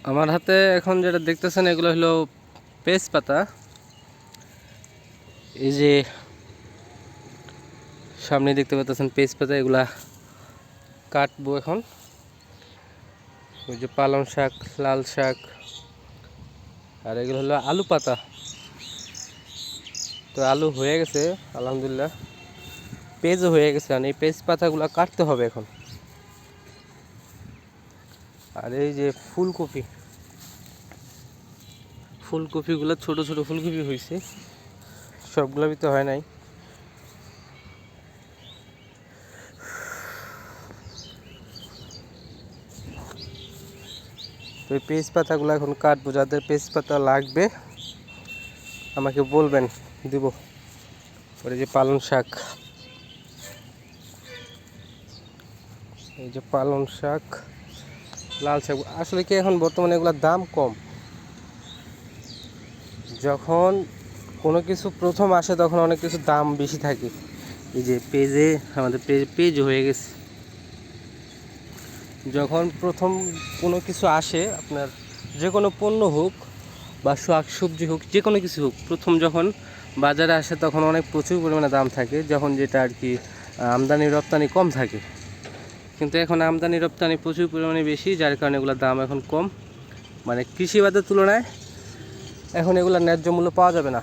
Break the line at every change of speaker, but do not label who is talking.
আমার হাতে এখন যেটা দেখতেছেন এগুলো হলো পেঁচ পাতা। এই যে সামনে দেখতে পাচ্ছেন পেঁচ পাতা, এগুলা কাটবো এখন। ওই যে পালং শাক, লাল শাক, আর এগুলো হলো আলু পাতা। তো আলু হয়ে গেছে আলহামদুলিল্লাহ, পেঁচও হয়ে গেছে, আর এই পেঁচ পাতাগুলো কাটতে হবে এখন। আর এই যে ফুলকপি, ফুলকপিগুলো ছোট ছোট ফুলকপি হয়েছে, সবগুলো তো হয় নাই। তো এই পেঁচ পাতাগুলো এখন কাটবো। যাদের পেঁচ পাতা লাগবে আমাকে বলবেন, দিব। ওই যে পালং শাক, এই যে পালং শাক, লাল শাক। আসলে কি এখন বর্তমানে এগুলোর দাম কম। যখন কোনো কিছু প্রথম আসে তখন অনেক কিছু দাম বেশি থাকে। এই যে পেঁজে, আমাদের পেঁজ হয়ে গেছে। যখন প্রথম কোনো কিছু আসে, আপনার যে কোনো পণ্য হোক বা শাক সবজি হোক, যে কোনো কিছু হোক, প্রথম যখন বাজারে আসে তখন অনেক প্রচুর পরিমাণে দাম থাকে, যখন যেটা আর কি আমদানি রপ্তানি কম থাকে। কিন্তু এখন আমদানি রপ্তানি প্রচুর পরিমাণে বেশি, যার কারণে এগুলোর দাম এখন কম। মানে কৃষিবাদের তুলনায় এখন এগুলোর ন্যায্য মূল্য পাওয়া যাবে না।